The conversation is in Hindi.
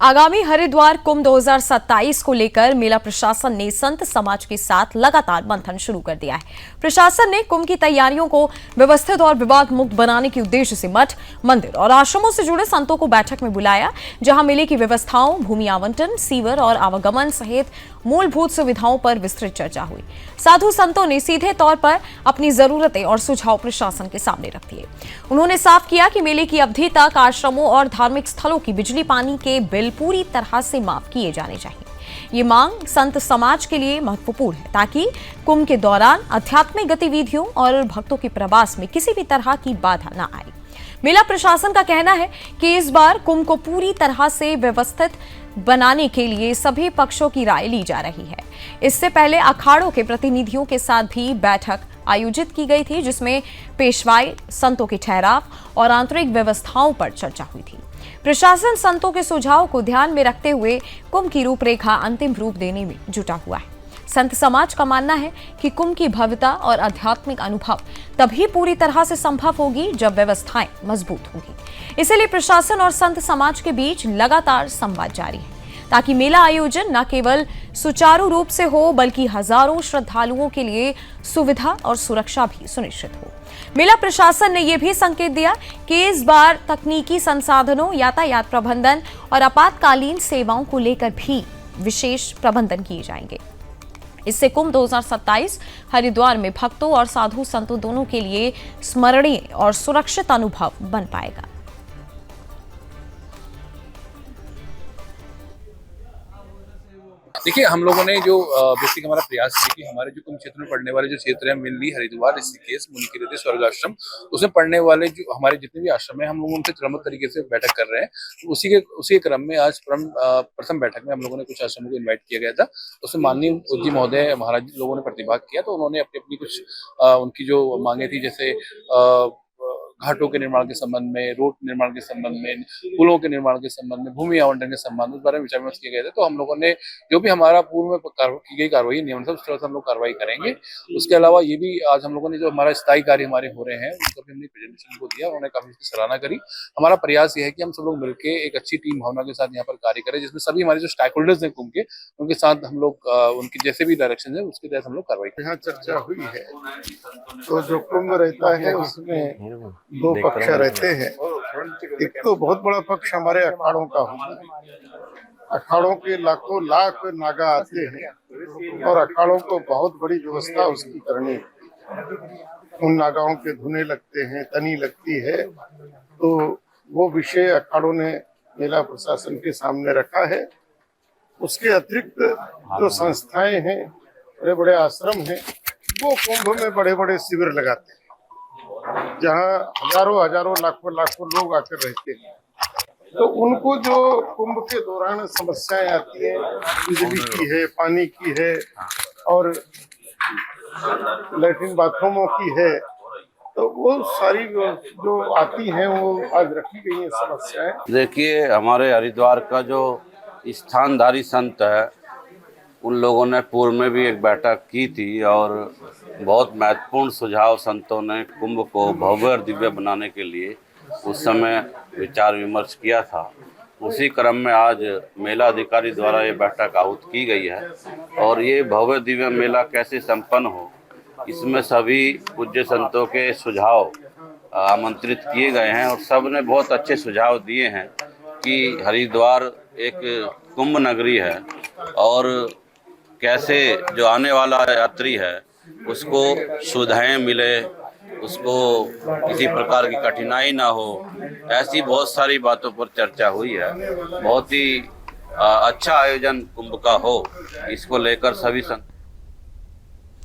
आगामी हरिद्वार कुंभ 2027 को लेकर मेला प्रशासन ने संत समाज के साथ लगातार मंथन शुरू कर दिया है। प्रशासन ने कुंभ की तैयारियों को व्यवस्थित और विवाद मुक्त बनाने के उद्देश्य से मठ, मंदिर और आश्रमों से जुड़े संतों को बैठक में बुलाया, जहां मेले की व्यवस्थाओं, भूमि आवंटन, सीवर और आवागमन सहित मूलभूत सुविधाओं पर विस्तृत चर्चा हुई। साधु संतों ने सीधे तौर पर अपनी जरूरतें और सुझाव प्रशासन के सामने रख दिए। उन्होंने साफ किया कि मेले की अवधि तक आश्रमों और धार्मिक स्थलों की बिजली पानी के बिल पूरी तरह से माफ किए जाने चाहिए। ये मांग संत समाज के लिए महत्वपूर्ण है ताकि कुंभ के दौरान आध्यात्मिक गतिविधियों और भक्तों के प्रवास में किसी भी तरह की बाधा न आए। मेला प्रशासन का कहना है कि इस बार कुंभ को पूरी तरह से व्यवस्थित बनाने के लिए सभी पक्षों की राय ली जा रही है। इससे पहले अखाड़ों के प्रतिनिधियों के साथ भी बैठक आयोजित की गई थी, जिसमें पेशवाई, संतों के ठहराव और आंतरिक व्यवस्थाओं पर चर्चा हुई थी। प्रशासन संतों के सुझाव को ध्यान में रखते हुए कुंभ की रूपरेखा अंतिम रूप देने में जुटा हुआ है। संत समाज का मानना है कि कुंभ की भव्यता और आध्यात्मिक अनुभव तभी पूरी तरह से संभव होगी जब व्यवस्थाएं मजबूत होंगी। इसलिए प्रशासन और संत समाज के बीच लगातार संवाद जारी है ताकि मेला आयोजन न केवल सुचारू रूप से हो बल्कि हजारों श्रद्धालुओं के लिए सुविधा और सुरक्षा भी सुनिश्चित हो। मेला प्रशासन ने यह भी संकेत दिया कि इस बार तकनीकी संसाधनों, यातायात प्रबंधन और आपातकालीन सेवाओं को लेकर भी विशेष प्रबंधन किए जाएंगे। इससे कुंभ 2027 हरिद्वार में भक्तों और साधु संतों दोनों के लिए स्मरणीय और सुरक्षित अनुभव बन पाएगा। देखिए, हम लोगों ने जो बेसिक हमारा प्रयास है कि हमारे जो कुंभ क्षेत्र में पढ़ने वाले जो क्षेत्र हैं, मेनली हरिद्वार, ऋषिकेश, मुनिकीर्ति, स्वर्ग आश्रम, उसमें पढ़ने वाले जो हमारे जितने भी आश्रम हैं, हम लोग उनसे क्रमबद्ध तरीके से बैठक कर रहे हैं। तो उसी के क्रम में आज प्रथम बैठक में हम लोगों ने कुछ आश्रमों को इन्वाइट किया गया था। उसमें माननीय पूज्य महोदय महाराज लोगों ने प्रतिभाग किया। तो उन्होंने अपनी अपनी कुछ उनकी जो मांगे थी, जैसे घाटों के निर्माण के संबंध में, रोड निर्माण के संबंध में, पुलों के निर्माण के संबंध में, भूमि आवंटन के संबंध में, उस बारे में विचार विमर्श किए गए थे। तो हम लोगों ने जो भी हमारा पूर्व में की गई कार्रवाई नियम था, उस तरह से हम लोग कार्रवाई करेंगे। उसके अलावा ये भी आज हम लोगों ने जो हमारा स्थायी कार्य हमारे हो रहे हैं, उसको भी हमने प्रेजेंटेशन को दिया। उन्होंने काफी उसकी सराहना करी। हमारा प्रयास ये है कि हम सब लोग मिलकर एक अच्छी टीम भावना के साथ यहाँ पर कार्य करें, जिसमें सभी हमारे जो स्टेक होल्डर्स हैं कुंभ के, उनके साथ हम लोग उनकी जैसे भी डायरेक्शन है उसके तहत हम लोग कार्रवाई करें। यहाँ चर्चा हुई है तो जो कुंभ रहता है उसमें दो पक्ष रहते हैं। एक तो बहुत बड़ा पक्ष हमारे अखाड़ों का होता है। अखाड़ों के लाखों लाख नागा आते हैं और अखाड़ों को बहुत बड़ी व्यवस्था उसकी करनी है। उन नागाओं के धुने लगते हैं, तनी लगती है। तो वो विषय अखाड़ों ने मेला प्रशासन के सामने रखा है। उसके अतिरिक्त जो संस्थाएं हैं, बड़े बड़े आश्रम हैं, वो कुंभ में बड़े बड़े शिविर लगाते हैं, जहाँ हजारों लाखों लोग आकर रहते हैं। तो उनको जो कुंभ के दौरान समस्याएं आती हैं, बिजली की है, पानी की है और लैट्रिन बाथरूमों की है, तो वो सारी जो आती हैं वो आज रखी गई हैं समस्याएं। देखिए, हमारे हरिद्वार का जो स्थानधारी संत है, उन लोगों ने पूर्व में भी एक बैठक की थी और बहुत महत्वपूर्ण सुझाव संतों ने कुंभ को भव्य और दिव्य बनाने के लिए उस समय विचार विमर्श किया था। उसी क्रम में आज मेला अधिकारी द्वारा ये बैठक आहूत की गई है और ये भव्य दिव्य मेला कैसे संपन्न हो, इसमें सभी पूज्य संतों के सुझाव आमंत्रित किए गए हैं और सब ने बहुत अच्छे सुझाव दिए हैं कि हरिद्वार एक कुंभ नगरी है और कैसे जो आने वाला यात्री है उसको सुविधाएं मिले, उसको किसी प्रकार की कठिनाई ना हो, ऐसी बहुत सारी बातों पर चर्चा हुई है। बहुत ही अच्छा आयोजन कुंभ का हो, इसको लेकर सभी